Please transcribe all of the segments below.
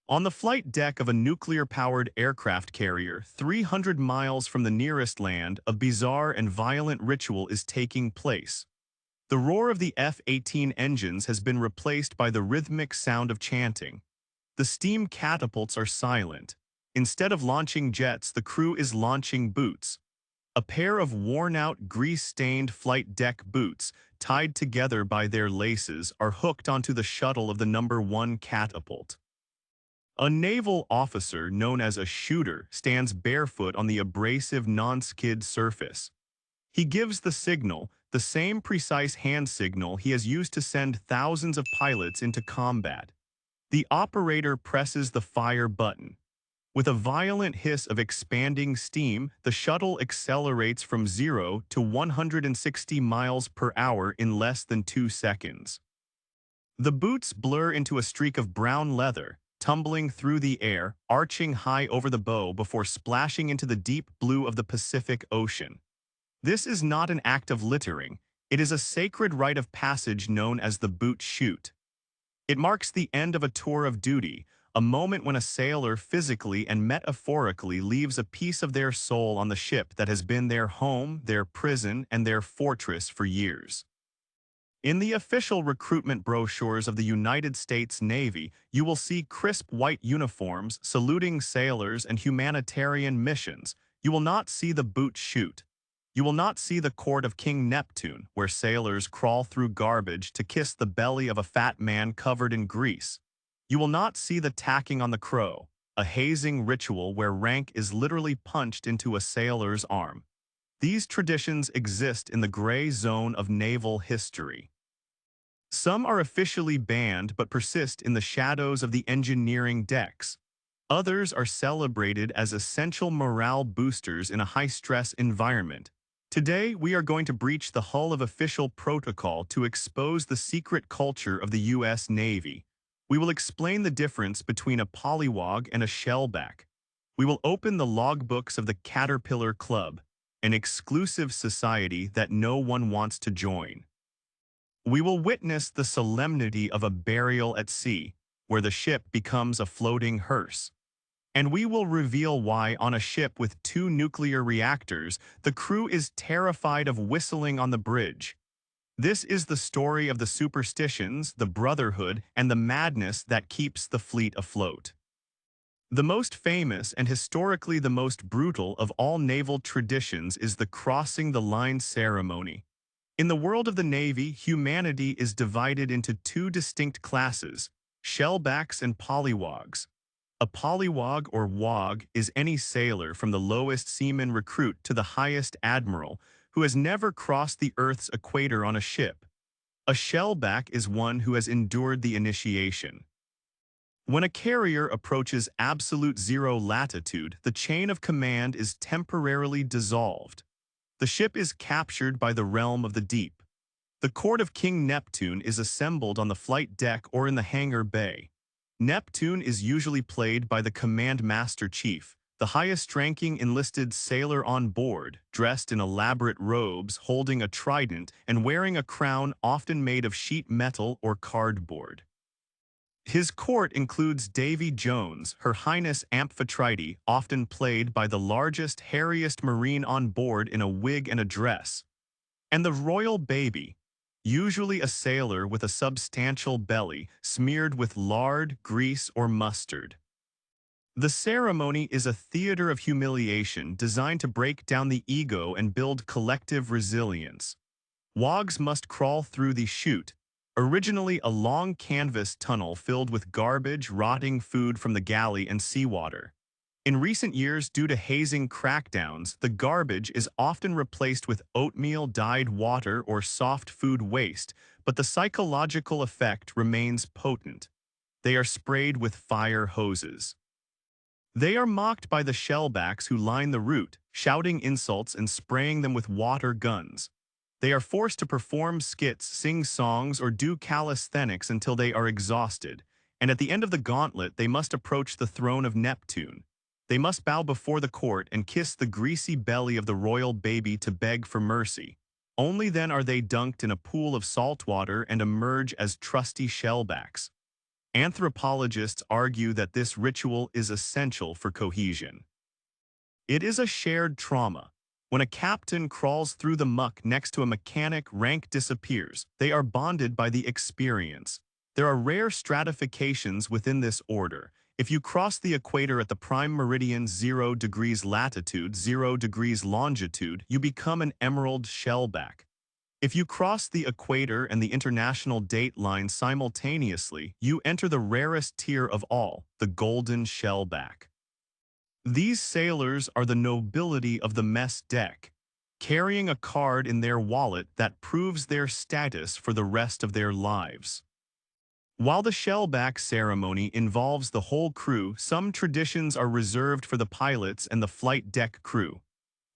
On the flight deck of a nuclear-powered aircraft carrier 300 miles from the nearest land, a bizarre and violent ritual is taking place. The roar of the F-18 engines has been replaced by the rhythmic sound of chanting. The steam catapults are silent. Instead of launching jets, the crew is launching boots. A pair of worn-out, grease-stained flight deck boots, tied together by their laces, are hooked onto the shuttle of the #1 catapult. A naval officer known as a shooter stands barefoot on the abrasive non-skid surface. He gives the signal, the same precise hand signal he has used to send thousands of pilots into combat. The operator presses the fire button. With a violent hiss of expanding steam, the shuttle accelerates from 0 to 160 miles per hour in less than 2 seconds. The boots blur into a streak of brown leather, tumbling through the air, arching high over the bow before splashing into the deep blue of the Pacific Ocean. This is not an act of littering. It is a sacred rite of passage known as the boot chute. It marks the end of a tour of duty, a moment when a sailor physically and metaphorically leaves a piece of their soul on the ship that has been their home, their prison, and their fortress for years. In the official recruitment brochures of the United States Navy, you will see crisp white uniforms saluting sailors and humanitarian missions. You will not see the boot chute. You will not see the court of King Neptune, where sailors crawl through garbage to kiss the belly of a fat man covered in grease. You will not see the tacking on the crow, a hazing ritual where rank is literally punched into a sailor's arm. These traditions exist in the gray zone of naval history. Some are officially banned but persist in the shadows of the engineering decks. Others are celebrated as essential morale boosters in a high-stress environment. Today, we are going to breach the hull of official protocol to expose the secret culture of the U.S. Navy. We will explain the difference between a Pollywog and a Shellback. We will open the logbooks of the Caterpillar Club, an exclusive society that no one wants to join. We will witness the solemnity of a burial at sea, where the ship becomes a floating hearse. And we will reveal why, on a ship with 2 nuclear reactors, the crew is terrified of whistling on the bridge. This is the story of the superstitions, the brotherhood, and the madness that keeps the fleet afloat. The most famous and historically the most brutal of all naval traditions is the crossing the line ceremony. In the world of the Navy, humanity is divided into 2 distinct classes, Shellbacks and Pollywoggs. A Pollywog or wog is any sailor from the lowest seaman recruit to the highest admiral who has never crossed the Earth's equator on a ship. A Shellback is one who has endured the initiation. When a carrier approaches absolute zero latitude, the chain of command is temporarily dissolved. The ship is captured by the realm of the deep. The court of King Neptune is assembled on the flight deck or in the hangar bay. Neptune is usually played by the Command Master Chief, the highest-ranking enlisted sailor on board, dressed in elaborate robes, holding a trident, and wearing a crown often made of sheet metal or cardboard. His court includes Davy Jones, Her Highness Amphitrite, often played by the largest, hairiest Marine on board in a wig and a dress, and the Royal Baby, usually a sailor with a substantial belly smeared with lard, grease, or mustard. The ceremony is a theater of humiliation designed to break down the ego and build collective resilience. Wogs must crawl through the chute, originally a long canvas tunnel filled with garbage, rotting food from the galley, and seawater. In recent years, due to hazing crackdowns, the garbage is often replaced with oatmeal-dyed water or soft food waste, but the psychological effect remains potent. They are sprayed with fire hoses. They are mocked by the Shellbacks who line the route, shouting insults and spraying them with water guns. They are forced to perform skits, sing songs, or do calisthenics until they are exhausted, and at the end of the gauntlet they must approach the throne of Neptune. They must bow before the court and kiss the greasy belly of the royal baby to beg for mercy. Only then are they dunked in a pool of salt water and emerge as trusty Shellbacks. Anthropologists argue that this ritual is essential for cohesion. It is a shared trauma. When a captain crawls through the muck next to a mechanic, rank disappears. They are bonded by the experience. There are rare stratifications within this order. If you cross the equator at the prime meridian 0 degrees latitude, 0 degrees longitude, you become an emerald shellback. If you cross the equator and the international date line simultaneously, you enter the rarest tier of all, the golden shellback. These sailors are the nobility of the mess deck, carrying a card in their wallet that proves their status for the rest of their lives. While the shellback ceremony involves the whole crew, some traditions are reserved for the pilots and the flight deck crew.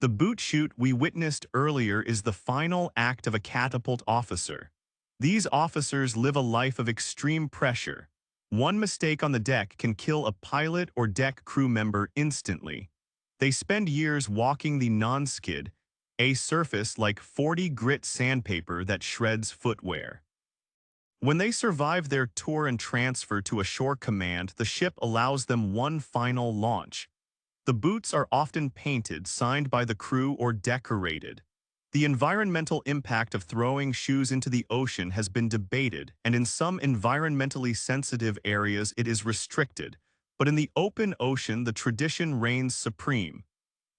The boot chute we witnessed earlier is the final act of a catapult officer. These officers live a life of extreme pressure. One mistake on the deck can kill a pilot or deck crew member instantly. They spend years walking the non-skid, a surface like 40 grit sandpaper that shreds footwear. When they survive their tour and transfer to a shore command, the ship allows them one final launch. The boots are often painted, signed by the crew, or decorated. The environmental impact of throwing shoes into the ocean has been debated, and in some environmentally sensitive areas it is restricted. But in the open ocean, the tradition reigns supreme.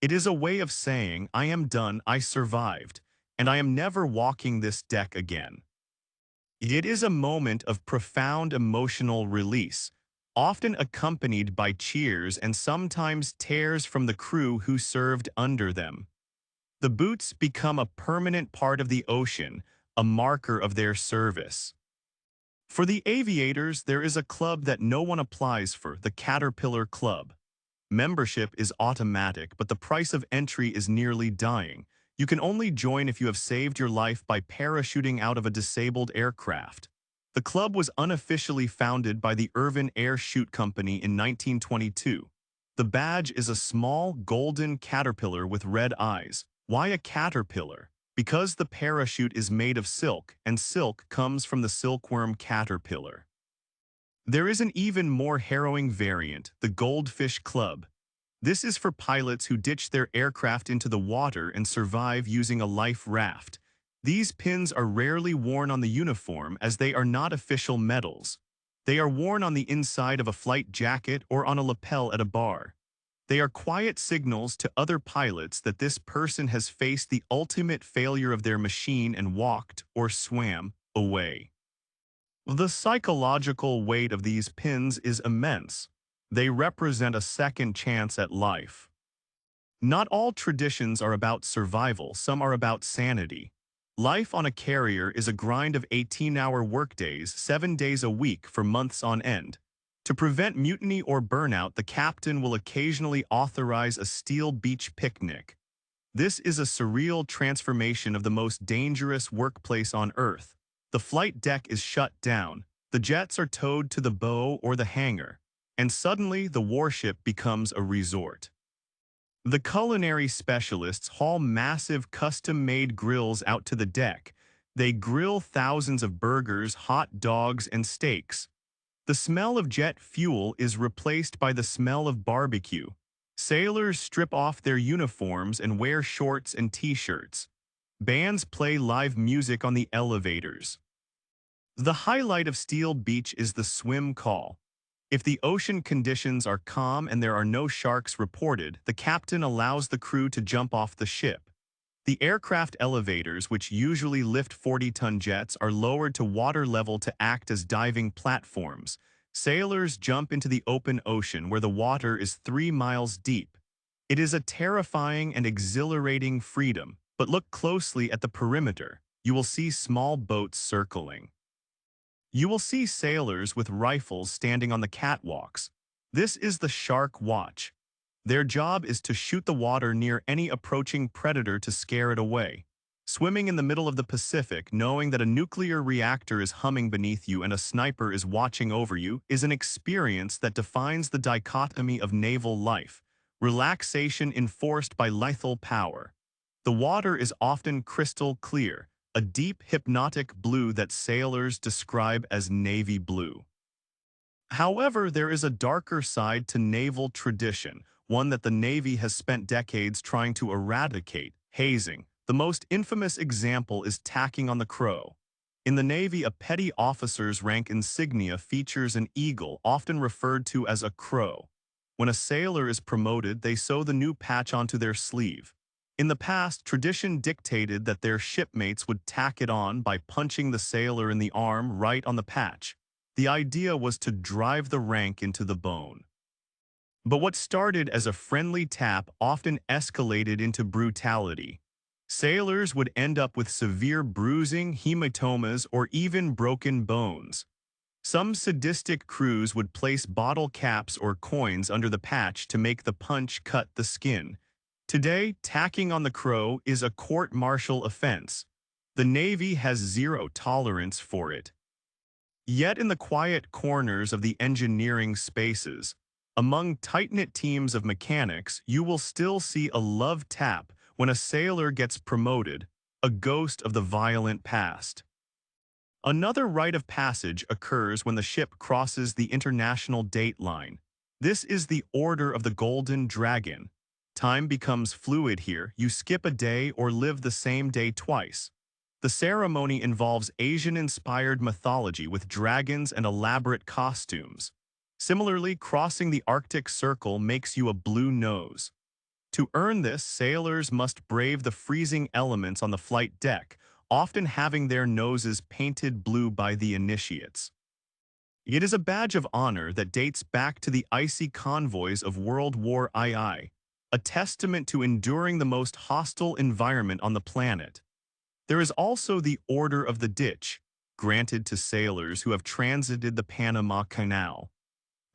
It is a way of saying, I am done, I survived, and I am never walking this deck again. It is a moment of profound emotional release, often accompanied by cheers and sometimes tears from the crew who served under them. The boots become a permanent part of the ocean, a marker of their service. For the aviators, there is a club that no one applies for, the Caterpillar Club. Membership is automatic, but the price of entry is nearly dying. You can only join if you have saved your life by parachuting out of a disabled aircraft. The club was unofficially founded by the Irvin Air Chute Company in 1922. The badge is a small, golden caterpillar with red eyes. Why a caterpillar? Because the parachute is made of silk, and silk comes from the silkworm caterpillar. There is an even more harrowing variant, the Goldfish Club. This is for pilots who ditch their aircraft into the water and survive using a life raft. These pins are rarely worn on the uniform as they are not official medals. They are worn on the inside of a flight jacket or on a lapel at a bar. They are quiet signals to other pilots that this person has faced the ultimate failure of their machine and walked, or swam, away. The psychological weight of these pins is immense. They represent a second chance at life. Not all traditions are about survival, some are about sanity. Life on a carrier is a grind of 18-hour workdays, 7 days a week for months on end. To prevent mutiny or burnout, the captain will occasionally authorize a steel beach picnic. This is a surreal transformation of the most dangerous workplace on Earth. The flight deck is shut down, the jets are towed to the bow or the hangar, and suddenly the warship becomes a resort. The culinary specialists haul massive custom-made grills out to the deck. They grill thousands of burgers, hot dogs, and steaks. The smell of jet fuel is replaced by the smell of barbecue. Sailors strip off their uniforms and wear shorts and t-shirts. Bands play live music on the elevators. The highlight of Steel Beach is the swim call. If the ocean conditions are calm and there are no sharks reported, the captain allows the crew to jump off the ship. The aircraft elevators, which usually lift 40-ton jets, are lowered to water level to act as diving platforms. Sailors jump into the open ocean where the water is 3 miles deep. It is a terrifying and exhilarating freedom, but look closely at the perimeter. You will see small boats circling. You will see sailors with rifles standing on the catwalks. This is the Shark Watch. Their job is to shoot the water near any approaching predator to scare it away. Swimming in the middle of the Pacific, knowing that a nuclear reactor is humming beneath you and a sniper is watching over you, is an experience that defines the dichotomy of naval life. Relaxation enforced by lethal power. The water is often crystal clear, a deep hypnotic blue that sailors describe as navy blue. However, there is a darker side to naval tradition, one that the Navy has spent decades trying to eradicate: hazing. The most infamous example is tacking on the crow. In the Navy, a petty officer's rank insignia features an eagle, often referred to as a crow. When a sailor is promoted, they sew the new patch onto their sleeve. In the past, tradition dictated that their shipmates would tack it on by punching the sailor in the arm right on the patch. The idea was to drive the rank into the bone. But what started as a friendly tap often escalated into brutality. Sailors would end up with severe bruising, hematomas, or even broken bones. Some sadistic crews would place bottle caps or coins under the patch to make the punch cut the skin. Today, tacking on the crow is a court-martial offense. The Navy has zero tolerance for it. Yet in the quiet corners of the engineering spaces, among tight-knit teams of mechanics, you will still see a love tap when a sailor gets promoted, a ghost of the violent past. Another rite of passage occurs when the ship crosses the international date line. This is the Order of the Golden Dragon. Time becomes fluid here. You skip a day or live the same day twice. The ceremony involves Asian-inspired mythology with dragons and elaborate costumes. Similarly, crossing the Arctic Circle makes you a blue nose. To earn this, sailors must brave the freezing elements on the flight deck, often having their noses painted blue by the initiates. It is a badge of honor that dates back to the icy convoys of World War II, a testament to enduring the most hostile environment on the planet. There is also the Order of the Ditch, granted to sailors who have transited the Panama Canal.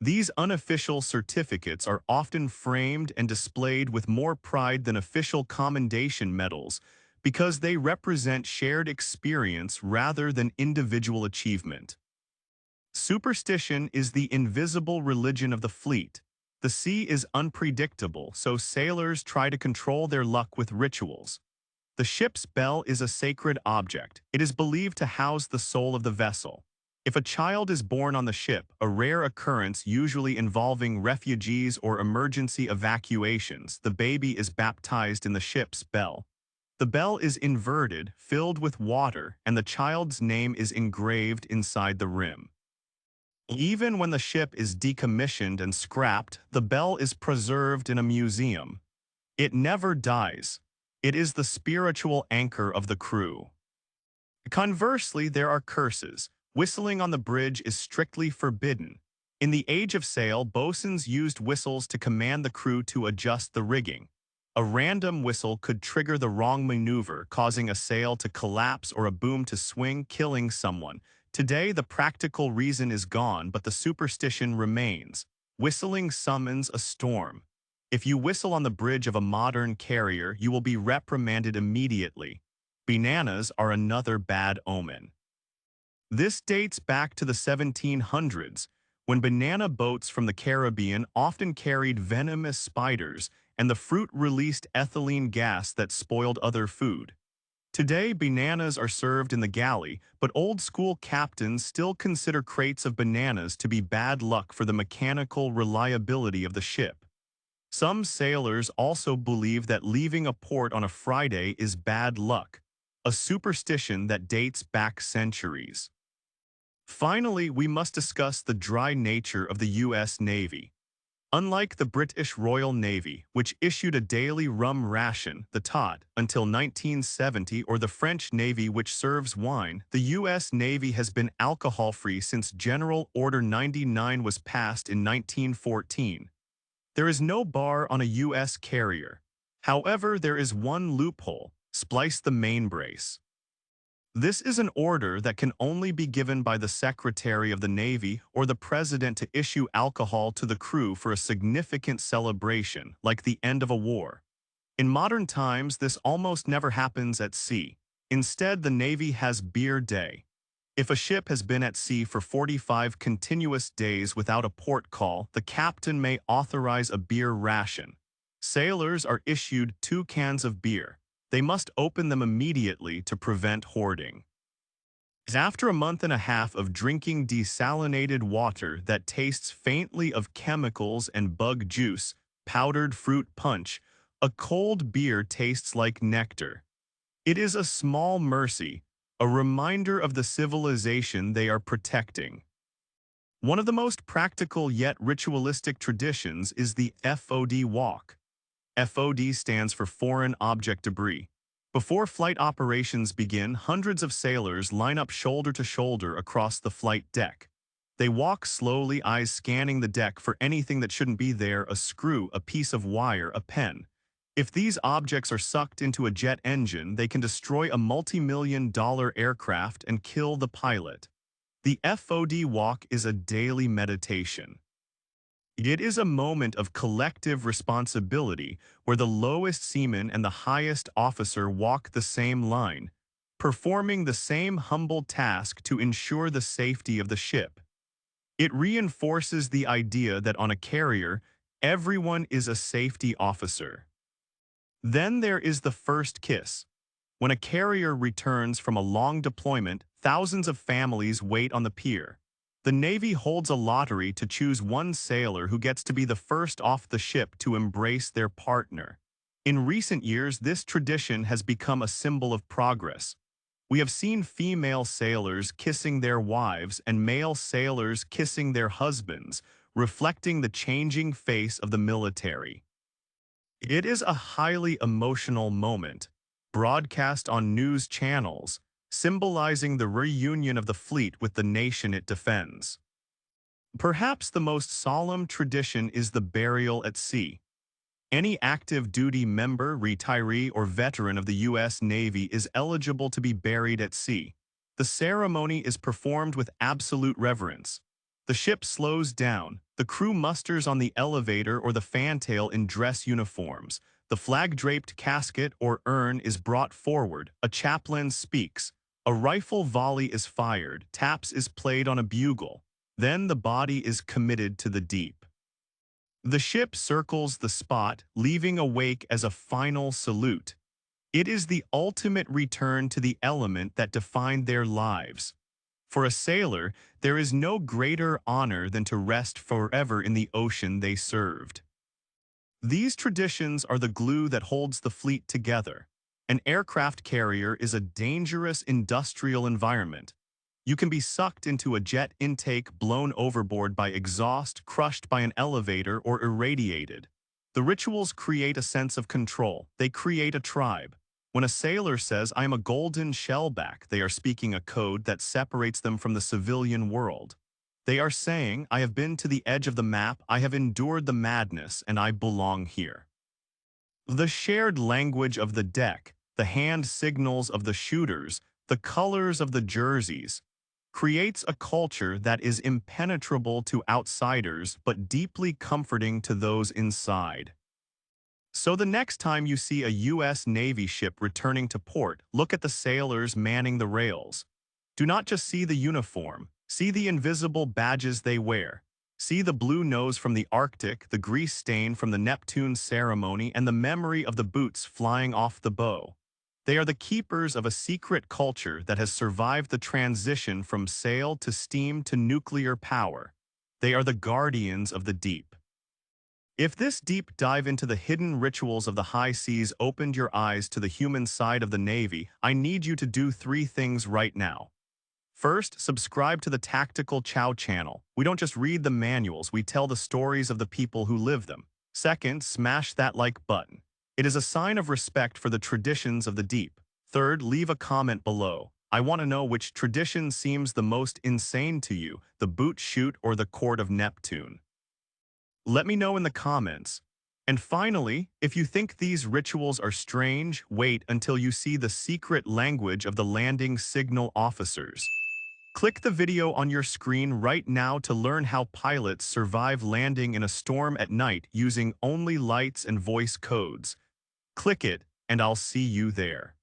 These unofficial certificates are often framed and displayed with more pride than official commendation medals because they represent shared experience rather than individual achievement. Superstition is the invisible religion of the fleet. The sea is unpredictable, so sailors try to control their luck with rituals. The ship's bell is a sacred object. It is believed to house the soul of the vessel. If a child is born on the ship, a rare occurrence usually involving refugees or emergency evacuations, the baby is baptized in the ship's bell. The bell is inverted, filled with water, and the child's name is engraved inside the rim. Even when the ship is decommissioned and scrapped, the bell is preserved in a museum. It never dies. It is the spiritual anchor of the crew. Conversely, there are curses. Whistling on the bridge is strictly forbidden. In the age of sail, bosuns used whistles to command the crew to adjust the rigging. A random whistle could trigger the wrong maneuver, causing a sail to collapse or a boom to swing, killing someone. Today, the practical reason is gone, but the superstition remains. Whistling summons a storm. If you whistle on the bridge of a modern carrier, you will be reprimanded immediately. Bananas are another bad omen. This dates back to the 1700s, when banana boats from the Caribbean often carried venomous spiders, and the fruit released ethylene gas that spoiled other food. Today, bananas are served in the galley, but old-school captains still consider crates of bananas to be bad luck for the mechanical reliability of the ship. Some sailors also believe that leaving a port on a Friday is bad luck, a superstition that dates back centuries. Finally, we must discuss the dry nature of the U.S. Navy. Unlike the British Royal Navy, which issued a daily rum ration, the tot, until 1970, or the French Navy, which serves wine, the U.S. Navy has been alcohol-free since General Order 99 was passed in 1914. There is no bar on a U.S. carrier. However, there is one loophole: splice the main brace. This is an order that can only be given by the Secretary of the Navy or the President to issue alcohol to the crew for a significant celebration, like the end of a war. In modern times, this almost never happens at sea. Instead, the Navy has Beer Day. If a ship has been at sea for 45 continuous days without a port call, the captain may authorize a beer ration. Sailors are issued 2 cans of beer. They must open them immediately to prevent hoarding. After a month and a half of drinking desalinated water that tastes faintly of chemicals and bug juice, powdered fruit punch, a cold beer tastes like nectar. It is a small mercy, a reminder of the civilization they are protecting. One of the most practical yet ritualistic traditions is the FOD walk. FOD stands for Foreign Object Debris. Before flight operations begin, hundreds of sailors line up shoulder to shoulder across the flight deck. They walk slowly, eyes scanning the deck for anything that shouldn't be there: a screw, a piece of wire, a pen. If these objects are sucked into a jet engine, they can destroy a multi-million-dollar aircraft and kill the pilot. The FOD walk is a daily meditation. It is a moment of collective responsibility where the lowest seaman and the highest officer walk the same line, performing the same humble task to ensure the safety of the ship. It reinforces the idea that on a carrier, everyone is a safety officer. Then there is the first kiss. When a carrier returns from a long deployment, thousands of families wait on the pier. The Navy holds a lottery to choose one sailor who gets to be the first off the ship to embrace their partner. In recent years, this tradition has become a symbol of progress. We have seen female sailors kissing their wives and male sailors kissing their husbands, reflecting the changing face of the military. It is a highly emotional moment, broadcast on news channels, symbolizing the reunion of the fleet with the nation it defends. Perhaps the most solemn tradition is the burial at sea. Any active duty member, retiree, or veteran of the U.S. Navy is eligible to be buried at sea. The ceremony is performed with absolute reverence. The ship slows down, the crew musters on the elevator or the fantail in dress uniforms, the flag-draped casket or urn is brought forward, a chaplain speaks, a rifle volley is fired, taps is played on a bugle, then the body is committed to the deep. The ship circles the spot, leaving a wake as a final salute. It is the ultimate return to the element that defined their lives. For a sailor, there is no greater honor than to rest forever in the ocean they served. These traditions are the glue that holds the fleet together. An aircraft carrier is a dangerous industrial environment. You can be sucked into a jet intake, blown overboard by exhaust, crushed by an elevator, or irradiated. The rituals create a sense of control. They create a tribe. When a sailor says, "I am a golden shellback," they are speaking a code that separates them from the civilian world. They are saying, "I have been to the edge of the map, I have endured the madness, and I belong here." The shared language of the deck, the hand signals of the shooters, the colors of the jerseys, creates a culture that is impenetrable to outsiders but deeply comforting to those inside. So the next time you see a U.S. Navy ship returning to port, look at the sailors manning the rails. Do not just see the uniform, see the invisible badges they wear. See the blue nose from the Arctic, the grease stain from the Neptune ceremony, and the memory of the boots flying off the bow. They are the keepers of a secret culture that has survived the transition from sail to steam to nuclear power. They are the guardians of the deep. If this deep dive into the hidden rituals of the high seas opened your eyes to the human side of the Navy, I need you to do 3 things right now. First, subscribe to the Tactical Chow channel. We don't just read the manuals, we tell the stories of the people who live them. Second, smash that like button. It is a sign of respect for the traditions of the deep. Third, leave a comment below. I want to know which tradition seems the most insane to you, the boot chute or the court of Neptune. Let me know in the comments. And finally, if you think these rituals are strange, wait until you see the secret language of the landing signal officers. Click the video on your screen right now to learn how pilots survive landing in a storm at night using only lights and voice codes. Click it, and I'll see you there.